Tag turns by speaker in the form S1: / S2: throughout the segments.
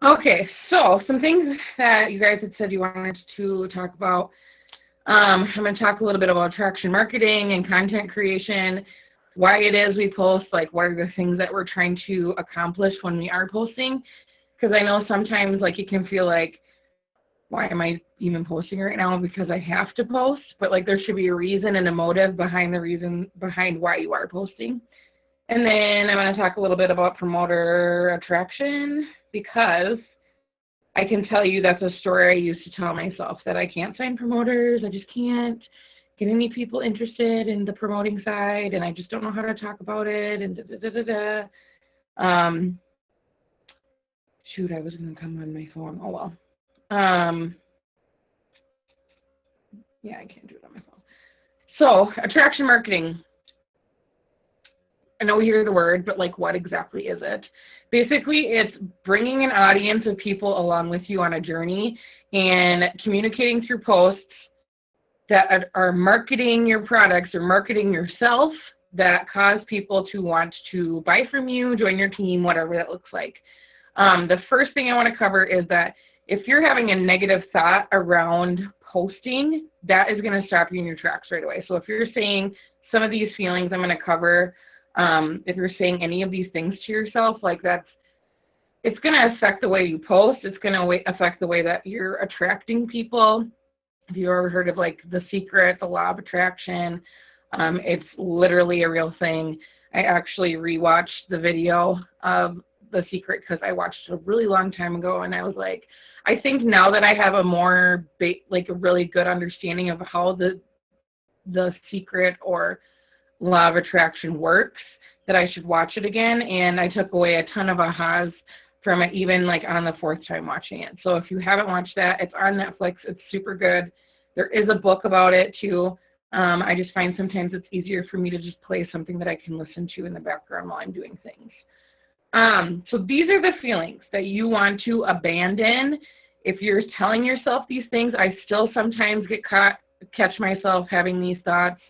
S1: Okay, so some things that you guys had said you wanted to talk about. I'm going to talk a little bit about attraction marketing and content creation, why it is we post, like what are the things that we're trying to accomplish when we are posting. Because I know sometimes like it can feel like, why am I even posting right now? Because I have to post, but like there should be a reason and a motive behind the reason behind why you are posting. And then I'm going to talk a little bit about promoter attraction because I can tell you that's a story I used to tell myself that I can't find promoters. I just can't get any people interested in the promoting side, and I just don't know how to talk about it. And da da da da da. Shoot, I was going to come on my phone. Oh well. Um, yeah, I can't do it on my phone. So, attraction marketing. I know we hear the word, but like, what exactly is it? Basically, it's bringing an audience of people along with you on a journey and communicating through posts that are marketing your products or marketing yourself that cause people to want to buy from you, join your team, whatever that looks like. The first thing I want to cover is that if you're having a negative thought around posting, that is going to stop you in your tracks right away. So if you're saying some of these feelings I'm going to cover, if you're saying any of these things to yourself, like it's going to affect the way you post. It's going to affect the way that you're attracting people. Have you ever heard of like The Secret, the law of attraction? It's literally a real thing. I actually rewatched the video of The Secret because I watched it a really long time ago, and I was like, I think now that I have a more like a really good understanding of how the Secret or law of attraction works, that I should watch it again. And I took away a ton of ahas from it, even like on the fourth time watching it. So if you haven't watched that, it's on Netflix. It's super good. There is a book about it too. I just find sometimes it's easier for me to just play something that I can listen to in the background while I'm doing things. So these are the feelings that you want to abandon. If you're telling yourself these things, I still sometimes catch myself having these thoughts.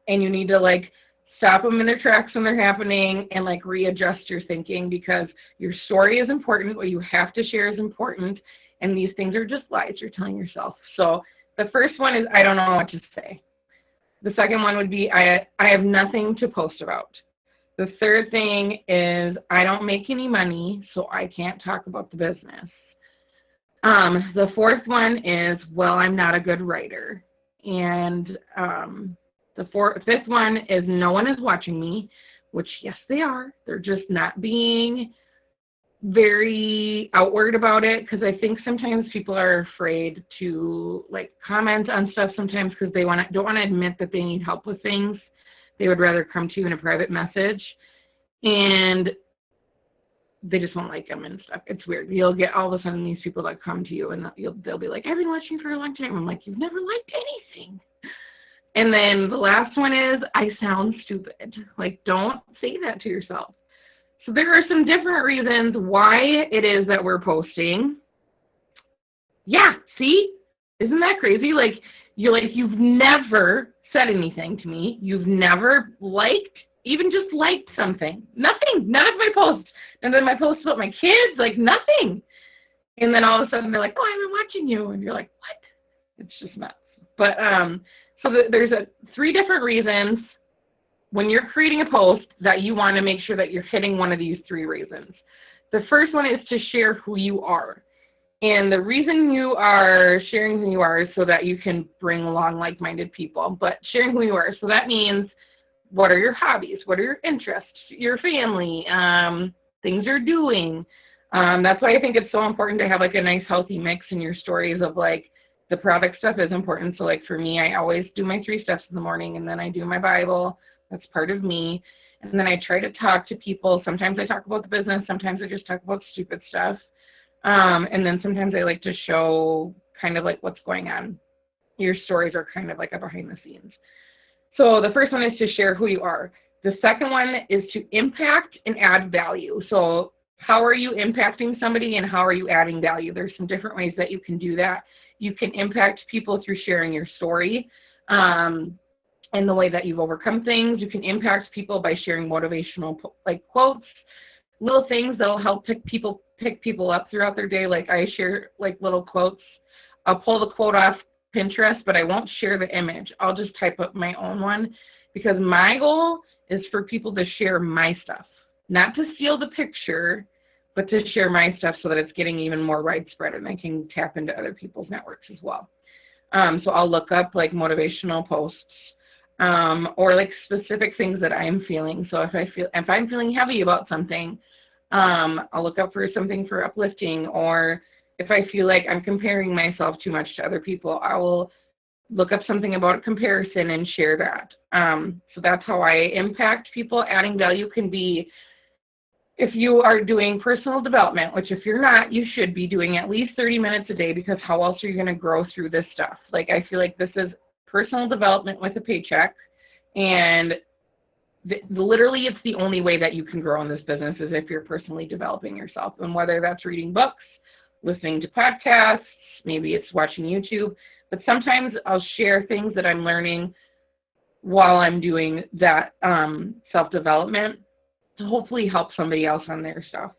S1: And you need to like stop them in their tracks when they're happening and like readjust your thinking, because your story is important. What you have to share is important. And these things are just lies you're telling yourself. So the first one is, I don't know what to say. The second one would be, I have nothing to post about. The third thing is, I don't make any money, so I can't talk about the business. The fourth one is, well, I'm not a good writer. And the fifth one is, no one is watching me, which, yes, they are. They're just not being very outward about it, because I think sometimes people are afraid to like comment on stuff sometimes because they don't want to admit that they need help with things. They would rather come to you in a private message, and they just won't like them and stuff. It's weird. You'll get all of a sudden these people that come to you and they'll be like, I've been watching for a long time. I'm like, you've never liked anything. And then the last one is, I sound stupid. Like, don't say that to yourself. So there are some different reasons why it is that we're posting. Yeah, see? Isn't that crazy? Like, you've never said anything to me. You've never liked, even just liked something. Nothing. None of my posts. And then my posts about my kids, like nothing. And then all of a sudden they're like, oh, I've been watching you. And you're like, what? It's just nuts. But there's 3 different reasons when you're creating a post that you want to make sure that you're hitting one of these 3 reasons. The first one is to share who you are. And the reason you are sharing who you are is so that you can bring along like-minded people. But sharing who you are, so that means, what are your hobbies? What are your interests? Your family, things you're doing. That's why I think it's so important to have like a nice healthy mix in your stories of like, the product stuff is important. So like for me, I always do my 3 steps in the morning, and then I do my Bible. That's part of me. And then I try to talk to people. Sometimes I talk about the business. Sometimes I just talk about stupid stuff. And then sometimes I like to show kind of like what's going on. Your stories are kind of like a behind the scenes. So the first one is to share who you are. The second one is to impact and add value. So how are you impacting somebody and how are you adding value? There's some different ways that you can do that. You can impact people through sharing your story and the way that you've overcome things. You can impact people by sharing motivational like quotes. little things that'll help pick people up throughout their day. Like I share like little quotes. I'll pull the quote off Pinterest, but I won't share the image. I'll just type up my own one because my goal is for people to share my stuff, not to steal the picture, but to share my stuff so that it's getting even more widespread and I can tap into other people's networks as well. So I'll look up like motivational posts or like specific things that I'm feeling. So if I'm feeling heavy about something, I'll look up for something for uplifting, or if I feel like I'm comparing myself too much to other people, I will look up something about comparison and share that. So that's how I impact people. Adding value can be, if you are doing personal development, which if you're not, you should be doing at least 30 minutes a day, because how else are you going to grow through this stuff? Like, I feel like this is personal development with a paycheck, and literally it's the only way that you can grow in this business is if you're personally developing yourself. And whether that's reading books, listening to podcasts, maybe it's watching YouTube, but sometimes I'll share things that I'm learning while I'm doing that self-development to hopefully help somebody else on their stuff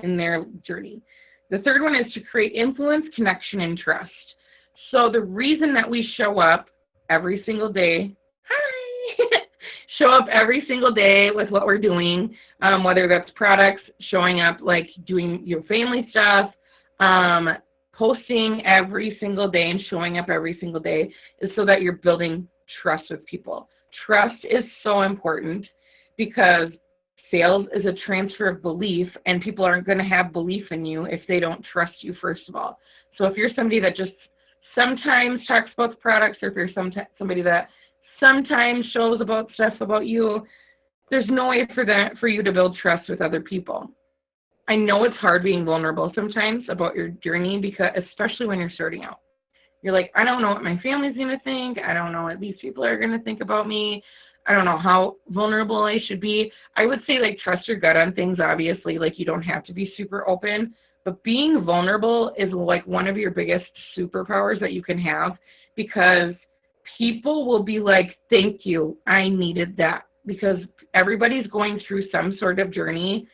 S1: in their journey. The third one is to create influence, connection, and trust. So the reason that we show up every single day, show up every single day with what we're doing, whether that's products, showing up, like doing your family stuff, posting every single day and showing up every single day, is so that you're building trust with people. Trust is so important because sales is a transfer of belief, and people aren't going to have belief in you if they don't trust you, first of all. So if you're somebody that just sometimes talks about the products, or if you're somebody that sometimes shows about stuff about you, there's no way for you to build trust with other people. I know it's hard being vulnerable sometimes about your journey, because especially when you're starting out. You're like, I don't know what my family's going to think. I don't know what these people are going to think about me. I don't know how vulnerable I should be. I would say, like, trust your gut on things, obviously. Like, you don't have to be super open. But being vulnerable is, like, one of your biggest superpowers that you can have, because people will be like, thank you, I needed that. Because everybody's going through some sort of journey.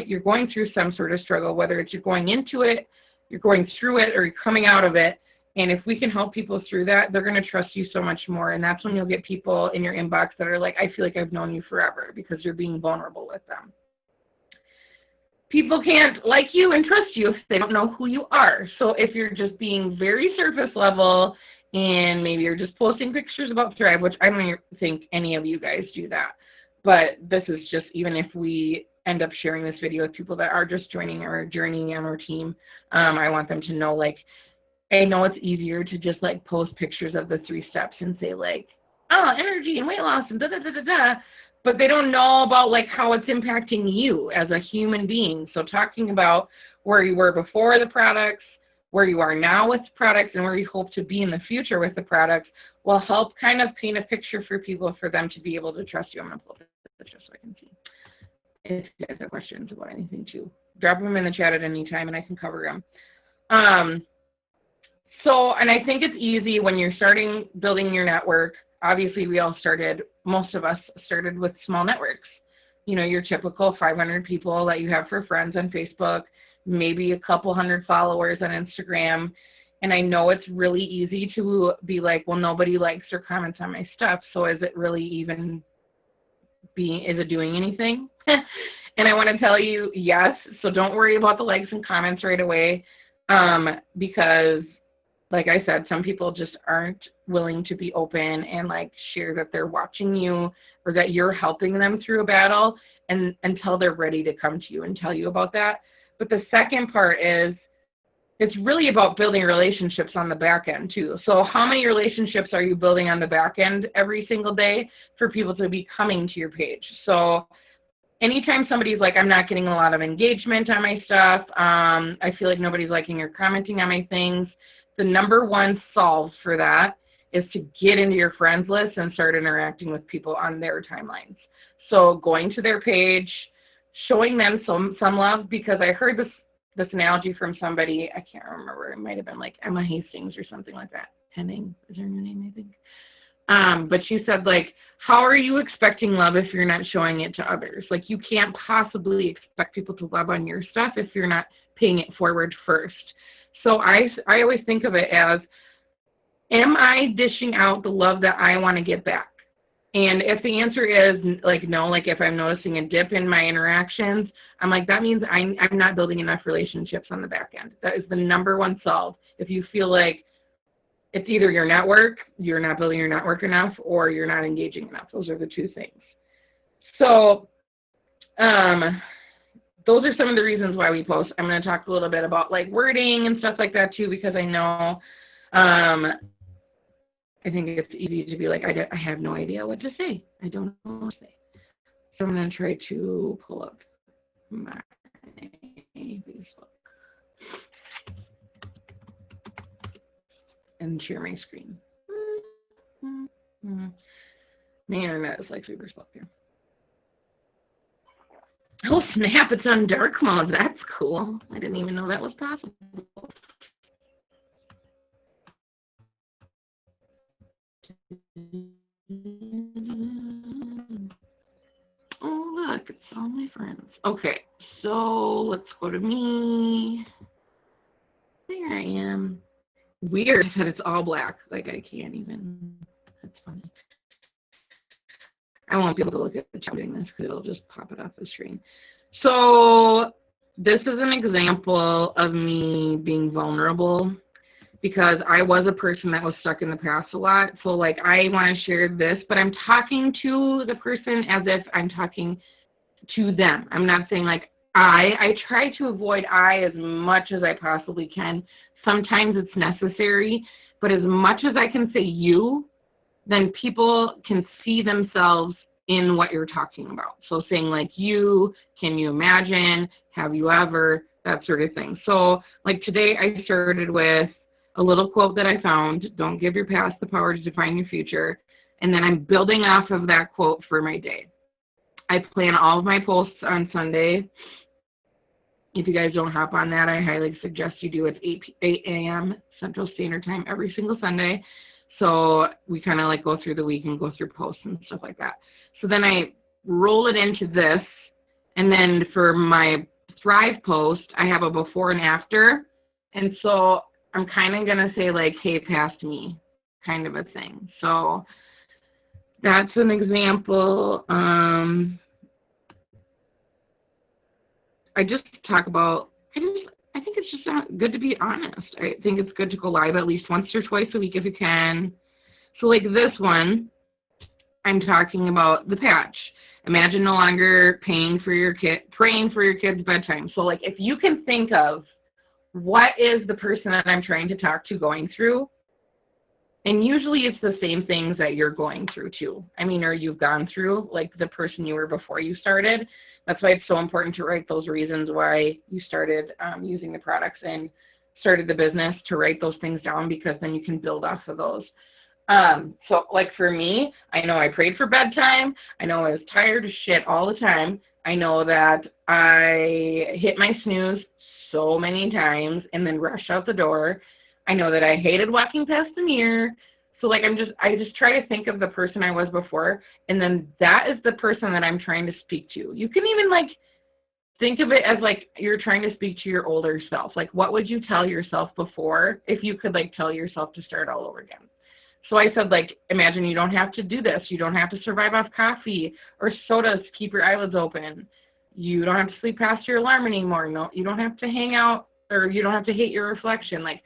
S1: You're going through some sort of struggle, whether it's you're going into it, you're going through it, or you're coming out of it. And if we can help people through that, they're going to trust you so much more. And that's when you'll get people in your inbox that are like, I feel like I've known you forever, because you're being vulnerable with them. People can't like you and trust you if they don't know who you are. So if you're just being very surface level, and maybe you're just posting pictures about Thrive, which I don't think any of you guys do that. But this is just, even if we end up sharing this video with people that are just joining our journey on our team, I want them to know, like, I know it's easier to just, like, post pictures of the 3 steps and say, like, oh, energy and weight loss and da-da-da-da-da, but they don't know about, like, how it's impacting you as a human being. So talking about where you were before the products, where you are now with the products, and where you hope to be in the future with the products will help kind of paint a picture for people, for them to be able to trust you. I'm going to pull this just so I can see. If you guys have questions about anything too, drop them in the chat at any time and I can cover them. And I think it's easy when you're building your network. Obviously, most of us started with small networks. You know, your typical 500 people that you have for friends on Facebook, maybe a couple hundred followers on Instagram. And I know it's really easy to be like, well, nobody likes or comments on my stuff, so is it really even is it doing anything? And I want to tell you, yes. So don't worry about the likes and comments right away, because, like I said, some people just aren't willing to be open and, like, share that they're watching you or that you're helping them through a battle, and until they're ready to come to you and tell you about that. But the second part is, it's really about building relationships on the back end too. So how many relationships are you building on the back end every single day for people to be coming to your page? So anytime somebody's like, I'm not getting a lot of engagement on my stuff, I feel like nobody's liking or commenting on my things, the number one solve for that is to get into your friends list and start interacting with people on their timelines. So going to their page, showing them some love, because I heard this analogy from somebody, I can't remember, it might have been like Emma Hastings or something like that. Henning is her new name, I think. But she said, like, how are you expecting love if you're not showing it to others? Like, you can't possibly expect people to love on your stuff if you're not paying it forward first. So I always think of it as, am I dishing out the love that I want to get back? And if the answer is like no, like if I'm noticing a dip in my interactions, I'm like, that means I'm not building enough relationships on the back end. That is the number one solve. If you feel like it's either your network, you're not building your network enough, or you're not engaging enough. Those are the two things. So those are some of the reasons why we post. I'm going to talk a little bit about like wording and stuff like that too, because I know I think it's easy to be like, I have no idea what to say. I don't know what to say. So I'm going to try to pull up my Facebook and share my screen. My internet is like super slow here. Oh snap, it's on dark mode. That's cool. I didn't even know that was possible. Oh look, it's all my friends. Okay, so let's go to me. There I am. Weird that it's all black. Like I can't even. That's funny. I won't be able to look at the chat doing this because it'll just pop it off the screen. So this is an example of me being vulnerable because I was a person that was stuck in the past a lot. So like I want to share this, but I'm talking to the person as if I'm talking to them. I'm not saying like I try to avoid I as much as I possibly can. Sometimes it's necessary, but as much as I can say you, then people can see themselves in what you're talking about. So saying like you, can you imagine, have you ever, that sort of thing. So like today I started with a little quote that I found, don't give your past the power to define your future. And then I'm building off of that quote for my day. I plan all of my posts on Sunday. If you guys don't hop on that, I highly suggest you do it 8 a.m. Central Standard Time every single Sunday. So we kind of like go through the week and go through posts and stuff like that. So then I roll it into this. And then for my Thrive post, I have a before and after. And so I'm kind of going to say like, hey, past me kind of a thing. So that's an example. I just talk about, I think it's just not good to be honest. I think it's good to go live at least once or twice a week if you can. So like this one, I'm talking about the patch. Imagine no longer praying for your kid's bedtime. So like if you can think of what is the person that I'm trying to talk to going through, and usually it's the same things that you're going through too. I mean, or you've gone through, like the person you were before you started. That's why it's so important to write those reasons why you started using the products and started the business, to write those things down, because then you can build off of those. So like for me, I know I prayed for bedtime. I know I was tired as shit all the time. I know that I hit my snooze so many times and then rushed out the door. I know that I hated walking past the mirror. So like I just try to think of the person I was before, and then that is the person that I'm trying to speak to. You can even like think of it as like you're trying to speak to your older self. Like what would you tell yourself before if you could like tell yourself to start all over again? So I said, like, imagine you don't have to do this. You don't have to survive off coffee or sodas to keep your eyelids open. You don't have to sleep past your alarm anymore. No, you don't have to hang out, or you don't have to hate your reflection. Like,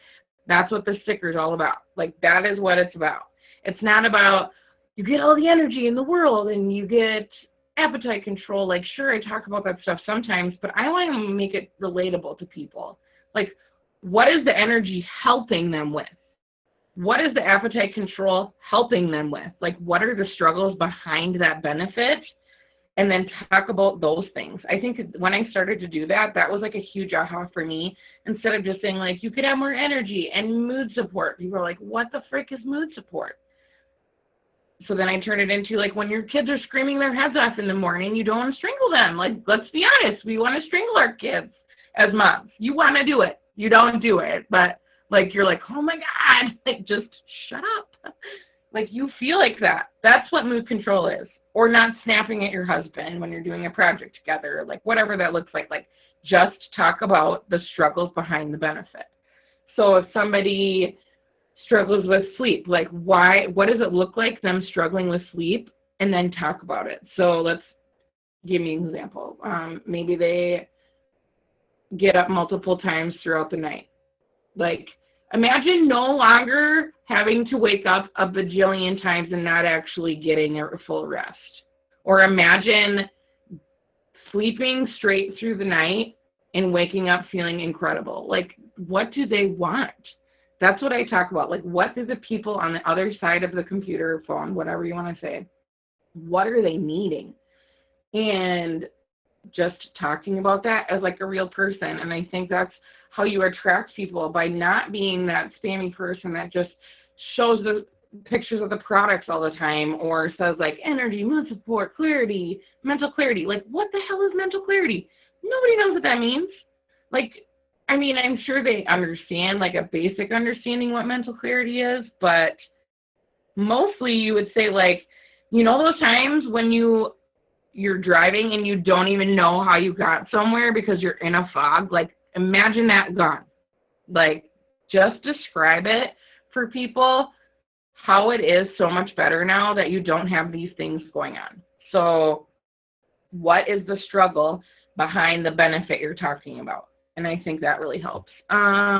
S1: that's what the sticker's all about. Like, that is what it's about. It's not about you get all the energy in the world and you get appetite control. Like, sure, I talk about that stuff sometimes, but I want to make it relatable to people. Like, what is the energy helping them with? What is the appetite control helping them with? Like, what are the struggles behind that benefit? And then talk about those things. I think when I started to do that, that was like a huge aha for me. Instead of just saying like, you could have more energy and mood support. People are like, what the frick is mood support? So then I turned it into like, when your kids are screaming their heads off in the morning, you don't want to strangle them. Like, let's be honest. We want to strangle our kids as moms. You want to do it. You don't do it. But like, you're like, oh my God, like, just shut up. Like, you feel like that. That's what mood control is. Or not snapping at your husband when you're doing a project together, like whatever that looks like. Like, just talk about the struggles behind the benefit. So if somebody struggles with sleep, like what does it look like them struggling with sleep? And then talk about it. So let's give me an example. Maybe they get up multiple times throughout the night. Like, imagine no longer having to wake up a bajillion times and not actually getting a full rest. Or imagine sleeping straight through the night and waking up feeling incredible. Like, what do they want? That's what I talk about. Like, what do the people on the other side of the computer or phone, whatever you want to say, what are they needing? And just talking about that as like a real person. And I think that's how you attract people, by not being that spammy person that just shows the pictures of the products all the time, or says like energy, mood support, clarity, mental clarity. Like, what the hell is mental clarity? Nobody knows what that means. Like, I mean, I'm sure they understand, like a basic understanding what mental clarity is, but mostly you would say, like, you know, those times when you're driving and you don't even know how you got somewhere because you're in a fog. Like, imagine that gone. Like, just describe it for people how it is so much better now that you don't have these things going on. So what is the struggle behind the benefit you're talking about? And I think that really helps. Let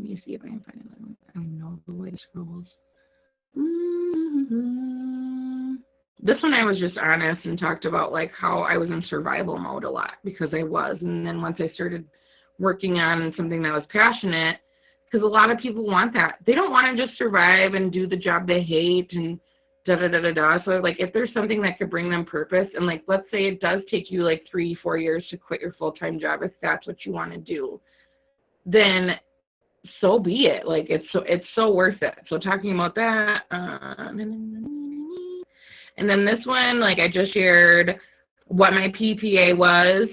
S1: me see if I can find it. I don't know the way it scrolls. This one I was just honest and talked about like how I was in survival mode a lot, because I was. And then once I started working on something that was passionate, because a lot of people want that. They don't want to just survive and do the job they hate and da-da-da-da-da. So like, if there's something that could bring them purpose, and like, let's say it does take you like 3-4 years to quit your full-time job, if that's what you want to do, then so be it. Like, it's so worth it. So talking about that, and then this one, like I just shared what my PPA was.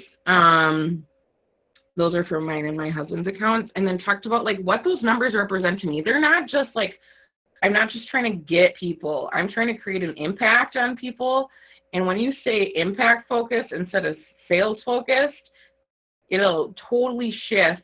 S1: Those are for mine and my husband's accounts. And then talked about like what those numbers represent to me. They're not just like, I'm not just trying to get people. I'm trying to create an impact on people. And when you say impact focused instead of sales focused, it'll totally shift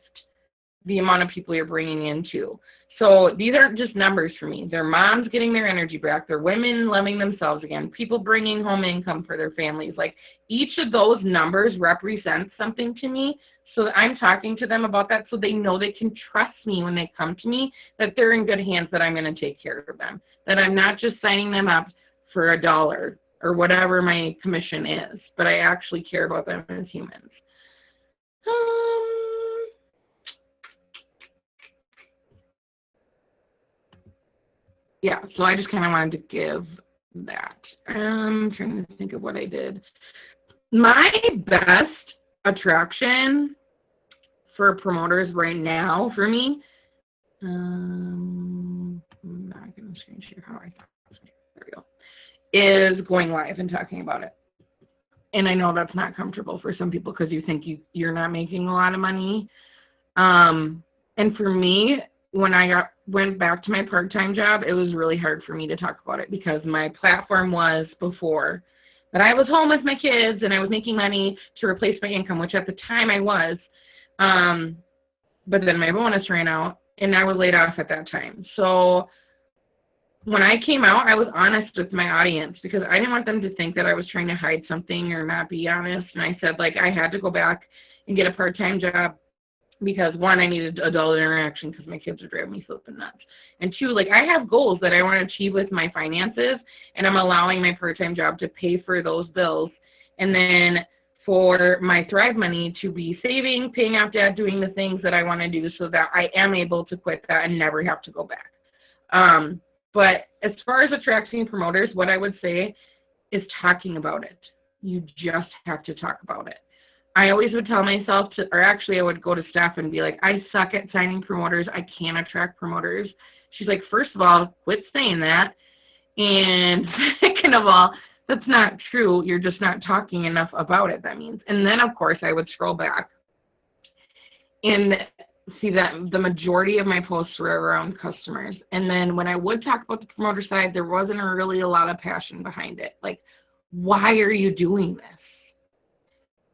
S1: the amount of people you're bringing into. So these aren't just numbers for me. They're moms getting their energy back. They're women loving themselves again. People bringing home income for their families. Like, each of those numbers represents something to me. So that I'm talking to them about that, so they know they can trust me when they come to me, that they're in good hands, that I'm going to take care of them, that I'm not just signing them up for $1 or whatever my commission is, but I actually care about them as humans. Yeah, so I just kind of wanted to give that. I'm trying to think of what I did. My best attraction for promoters right now for me, I'm not going to screen share how I thought. There we go. Is going live and talking about it. And I know that's not comfortable for some people because you think you're not making a lot of money. And for me, when I went back to my part-time job, it was really hard for me to talk about it, because my platform was before that I was home with my kids and I was making money to replace my income, which at the time I was. But then my bonus ran out and I was laid off at that time. So when I came out, I was honest with my audience, because I didn't want them to think that I was trying to hide something or not be honest. And I said, like, I had to go back and get a part-time job because, one, I needed adult interaction because my kids are driving me flipping nuts. And two, like, I have goals that I want to achieve with my finances, and I'm allowing my part-time job to pay for those bills. And then for my Thrive money to be saving, paying off debt, doing the things that I want to do so that I am able to quit that and never have to go back. But as far as attracting promoters, what I would say is talking about it. You just have to talk about it. I always would tell myself to, or actually I would go to Steph and be like, I suck at signing promoters. I can't attract promoters. She's like, first of all, quit saying that. And second of all, that's not true. You're just not talking enough about it, that means. And then, of course, I would scroll back. And see that the majority of my posts were around customers. And then when I would talk about the promoter side, there wasn't really a lot of passion behind it. Like, why are you doing this?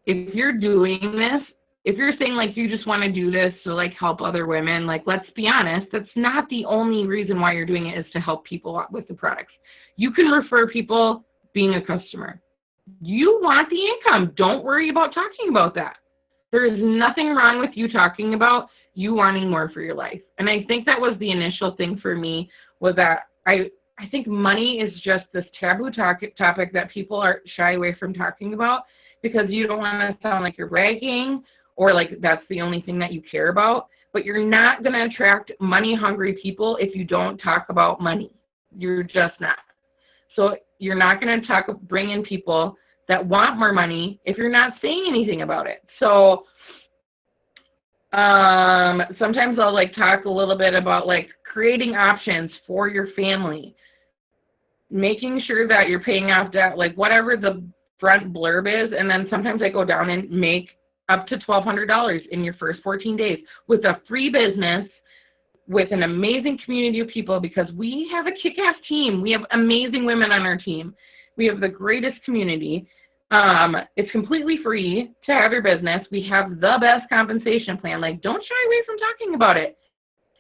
S1: If you're doing this, if you're saying like you just want to do this to like help other women, like, let's be honest, that's not the only reason why you're doing it, is to help people out with the products. You can refer people being a customer. You want the income. Don't worry about talking about that. There is nothing wrong with you talking about you wanting more for your life. And I think that was the initial thing for me, was that I think money is just this taboo topic that people are shy away from talking about, because you don't want to sound like you're bragging or like that's the only thing that you care about. But you're not going to attract money-hungry people if you don't talk about money. You're just not. So you're not going to bring in people that want more money if you're not saying anything about it. So sometimes I'll like talk a little bit about like creating options for your family, making sure that you're paying off debt, like whatever the front blurb is. And then sometimes I go down and make up to $1,200 in your first 14 days with a free business, with an amazing community of people, because we have a kick-ass team. We have amazing women on our team. We have the greatest community. It's completely free to have your business. We have the best compensation plan. Like, don't shy away from talking about it.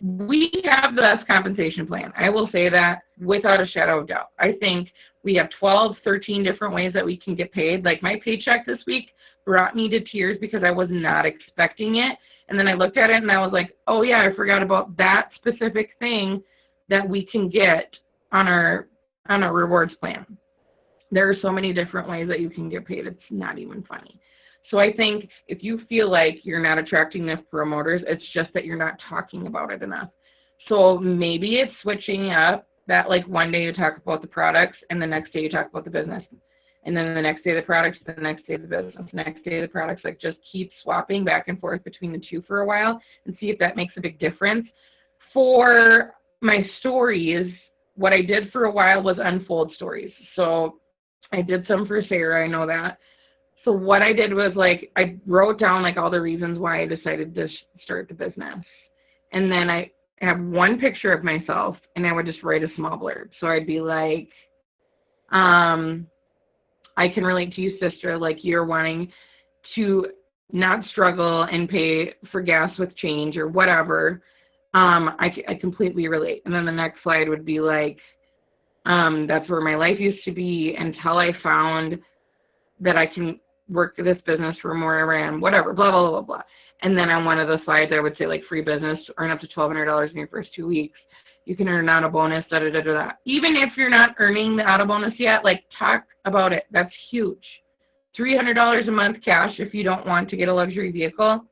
S1: We have the best compensation plan. I will say that without a shadow of doubt. I think we have 12, 13 different ways that we can get paid. Like, my paycheck this week brought me to tears because I was not expecting it. And then I looked at it and I was like, oh yeah, I forgot about that specific thing that we can get on our rewards plan. There are so many different ways that you can get paid. It's not even funny. So I think if you feel like you're not attracting enough promoters, it's just that you're not talking about it enough. So maybe it's switching up that, like, one day you talk about the products and the next day you talk about the business. And then the next day the products, the next day the business, the next day the products. Like, just keep swapping back and forth between the two for a while and see if that makes a big difference. For my stories, what I did for a while was unfold stories. So I did some for Sarah, I know that. So what I did was, like, I wrote down like all the reasons why I decided to start the business. And then I have one picture of myself and I would just write a small blurb. So I'd be like, I can relate to you, sister, like you're wanting to not struggle and pay for gas with change or whatever. I completely relate. And then the next slide would be like, that's where my life used to be until I found that I can work this business for more around whatever, blah, blah, blah, blah. And then on one of the slides, I would say like free business, earn up to $1,200 in your first 2 weeks. You can earn auto bonus, da, da, da, da, da. Even if you're not earning the auto bonus yet, like, talk about it. That's huge. $300 a month cash if you don't want to get a luxury vehicle.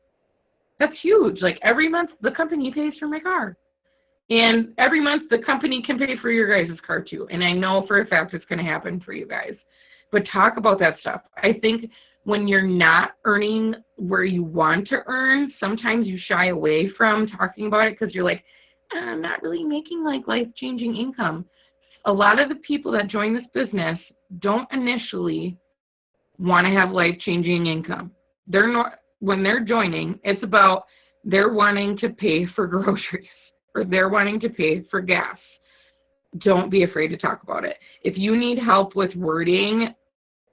S1: That's huge. Like, every month the company pays for my car. And every month the company can pay for your guys' car too. And I know for a fact it's going to happen for you guys. But talk about that stuff. I think when you're not earning where you want to earn, sometimes you shy away from talking about it because you're like, I'm not really making like life-changing income. A lot of the people that join this business don't initially want to have life-changing income. When they're joining, it's about they're wanting to pay for groceries or they're wanting to pay for gas. Don't be afraid to talk about it. If you need help with wording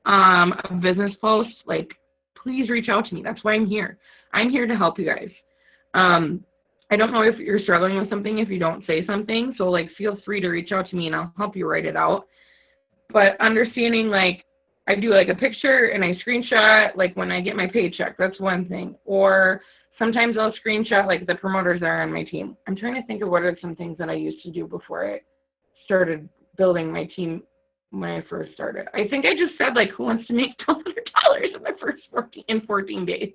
S1: a business post, like, please reach out to me. That's why I'm here. I'm here to help you guys. I don't know if you're struggling with something if you don't say something, so like feel free to reach out to me and I'll help you write it out. But understanding, like, I do like a picture and I screenshot like when I get my paycheck. That's one thing. Or sometimes I'll screenshot like the promoters that are on my team. I'm trying to think of what are some things that I used to do before I started building my team when I first started. I think I just said like, who wants to make $1,200 in the first 14 days?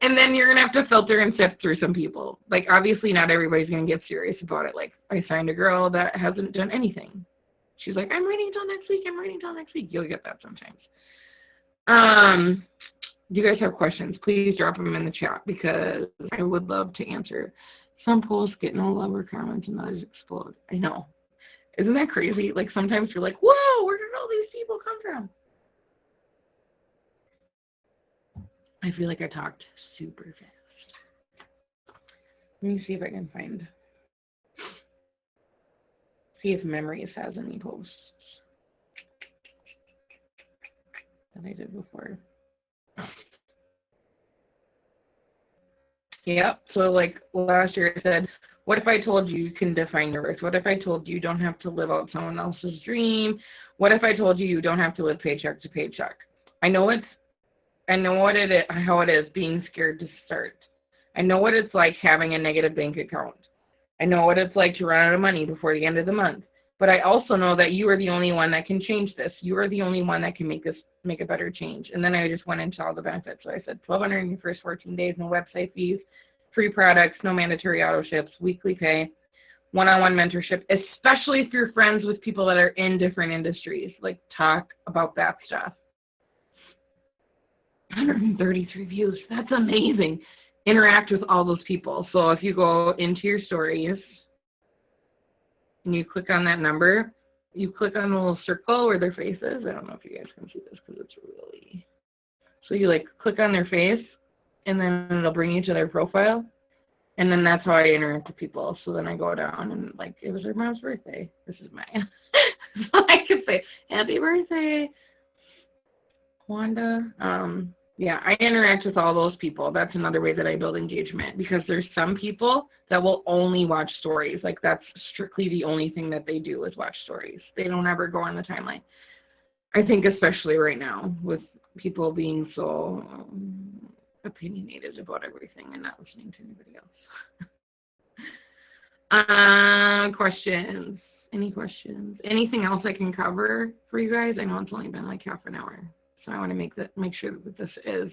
S1: And then you're going to have to filter and sift through some people. Like, obviously not everybody's going to get serious about it. Like, I signed a girl that hasn't done anything. She's like, I'm waiting until next week. I'm waiting until next week. You'll get that sometimes. Do you guys have questions? Please drop them in the chat because I would love to answer. Some posts get no love or comments and others explode. I know. Isn't that crazy? Like, sometimes you're like, whoa, where did all these people come from? I feel like I talked super fast. Let me see if I can find, see if Memories has any posts that I did before. Yep. So like last year I said, what if I told you you can define your worth? What if I told you you don't have to live out someone else's dream? What if I told you you don't have to live paycheck to paycheck? I know how it is being scared to start. I know what it's like having a negative bank account. I know what it's like to run out of money before the end of the month. But I also know that you are the only one that can change this. You are the only one that can make a better change. And then I just went into all the benefits. So I said $1,200 in your first 14 days, no website fees, free products, no mandatory auto ships, weekly pay, one-on-one mentorship, especially if you're friends with people that are in different industries. Like, talk about that stuff. 133 views. That's amazing. Interact with all those people. So if you go into your stories and you click on that number, you click on the little circle where their face is. I don't know if you guys can see this because it's really... So you like click on their face and then it'll bring you to their profile. And then that's how I interact with people. So then I go down and like, it was her mom's birthday. This is mine. So I could say, happy birthday, Wanda. Yeah, I interact with all those people. That's another way that I build engagement, because there's some people that will only watch stories. Like, that's strictly the only thing that they do is watch stories. They don't ever go on the timeline. I think especially right now with people being so opinionated about everything and not listening to anybody else. Questions? Any questions? Anything else I can cover for you guys? I know it's only been like half an hour. So I want to make sure that this is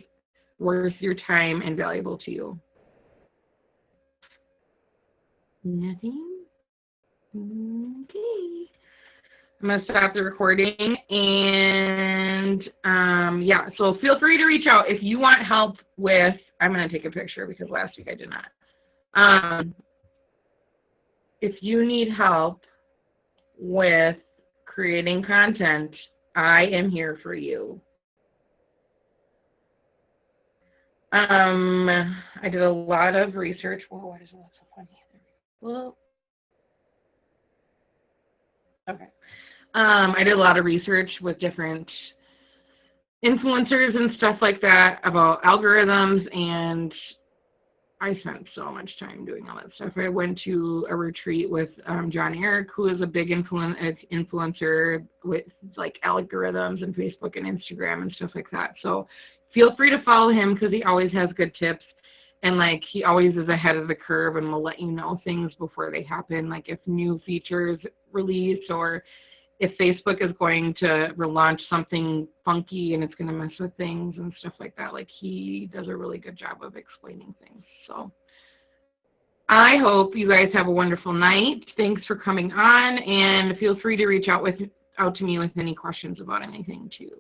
S1: worth your time and valuable to you. Nothing? Okay. I'm going to stop the recording. And yeah, so feel free to reach out if you want help with, I'm going to take a picture because last week I did not. If you need help with creating content, I am here for you. I did a lot of research. Whoa, why is that so funny? Well, okay. I did a lot of research with different influencers and stuff like that about algorithms, and I spent so much time doing all that stuff. I went to a retreat with John Eric, who is a big influencer with like algorithms and Facebook and Instagram and stuff like that. So feel free to follow him because he always has good tips, and like he always is ahead of the curve and will let you know things before they happen. Like if new features release or if Facebook is going to relaunch something funky and it's going to mess with things and stuff like that. Like he does a really good job of explaining things. So I hope you guys have a wonderful night. Thanks for coming on, and feel free to reach out to me with any questions about anything too.